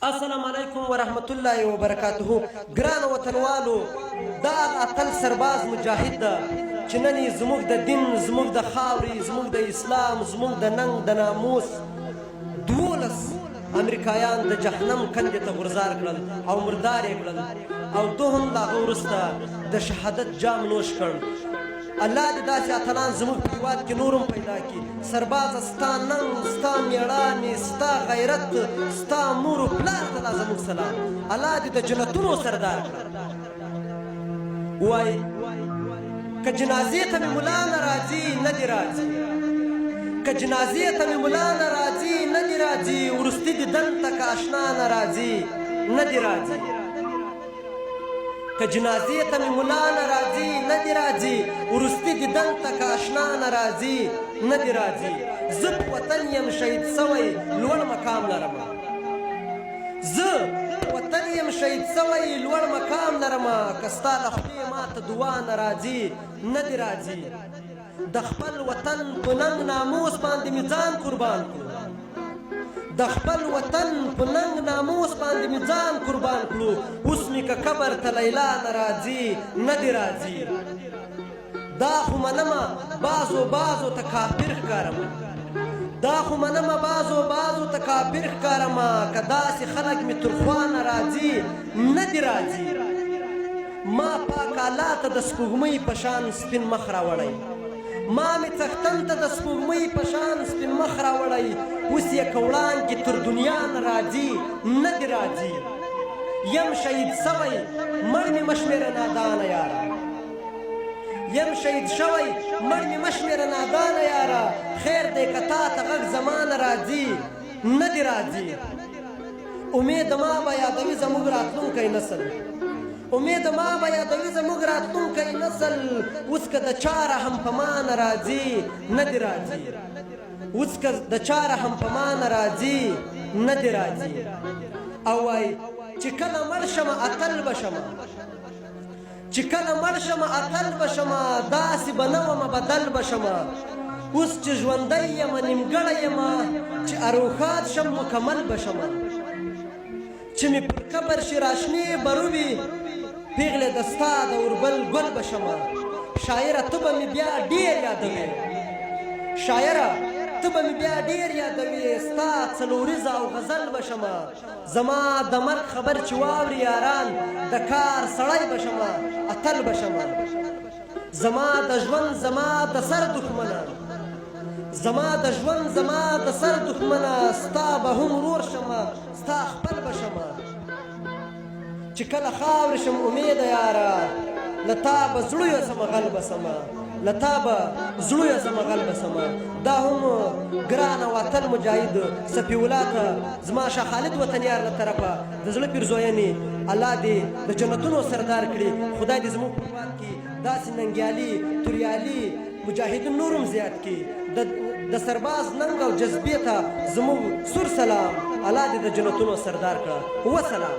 السلام علیکم ورحمت الله وبرکاته. ګرانو وطنوالو، دا اتل سرباز مجاهد ده چې نن یې زموږ د دین، زموږ د خاورې، زموږ د اسلام، زموږ د ننګ د ناموس 12 امریکایان د جهنم کندې ته غورځار کړل او مردار یې کړل، او دوهم د هغه وروسته د شهادت جام نوش کړ. الله دې داسې اتلان زموږ په هېواد کې نور هم پیدا کړي. سربازه ستا ننګ، ستا مېړانې، ستا غیرت، ستا مور و پلار ته دا زموږ سلام. الله دې د جنتونو سردار کړه. وایي که جنازې ته مې ملا نه راځي، نه دې راځي. که جنازې ته مې ملا نه راځي، نه دې راځي. وروستي دې دلته که اشنا نه راځي، نه دې راځي. که جنازې ته مې ملا نه راځي، نه دې راځي. وروستي دې دلته که اشنا نه راځي، نه دې راځي. زه په وطن یم شهید سوی، لوړ مقام لرم. زه په وطن یم شهید سوی، لوړ مقام لرم. که ستا له خولې ماته دعا نه راځي، نه دې راځي. د خپل وطن په ننګ ناموس باندې مې ځان قربان کړو. د خپل وطن په ننګ ناموس باندې مې ځان قربان کړو. اوس مې که قبر ته لیلا نه راځي، نه دې راځي. دا خو منمه بعضو ته کافر ښکارم. دا خو منمه بعضو ته کافر ښکارم. که داسې خلک مې تر خوا نه راځي، نه دې راځي. ما پاک الله ته د سپوږمۍ په شان سپین مخ راوړی. ما مې څښتن ته د سپوږمۍ په شان سپین مخ راوړی. اوس یې که وړانګې تر دنیا نه راځي، نه دې راځي. یم شهید سوی، مړ مې مه شمېره نادانه یاره. یم شهید شوی، مړ مې مه شمېره نادانه یاره. خیر دی که تا ته غږ زما نه راځي، نه دې راځي. امید ما به یادوي زموږ راتلونکی نسل. امید ما به یادوي زموږ راتلونکی نسل. اوس که د چا رحم په ما نه راځي، نه دې راځي. اوس که د چا رحم په ما نه راځي، نه دې راځي. او وایي چې کله مړ شمه اتل به شمه، چې کله مړ شمه اتل به شمه. داسې به نه ومه بدل به شمه. اوس چې ژوندی یمه نیمګړی یمه، چې اروښاد شم مکمل به شمه. چې مې پر قبر شي راشنې بروي، پیغلې د ستا د اوربل ګل به شمه. شاعره ته به مې بیا ډېر یادوې، شاعره ته به مې بیا ډېر یادوې. ستا څلوریزه او غزل به شمه. زما د مرګ خبر چې واوري یاران، د کار سړی به شمه، اتل به شمه. زما د ژوند، زما د سر دښمنه، زما د ژوند، زما د سر دښمنه. ستا به هم ورور شمه، ستا خپل به شمه. چې کله خاورې شم امیده یاره، له تا به زړه یوسمه غل به سمه، له تا به زړه یوسمه غل به سمه. دا هم ګرانه وطن مجاهد صفي الله ته زما شاه خالد وطنیار له طرفه د زړه پیرزوینې الله دې د جنتونو سردار کړي. خدای دې زموږ په هېواد کې داسې ننګیالي، توریالي مجاهدین نور هم زیات کړي. د سرباز ننګ او جذبې ته زموږ سور سلام. الله دې د جنتونو سردار کړه. وسلام.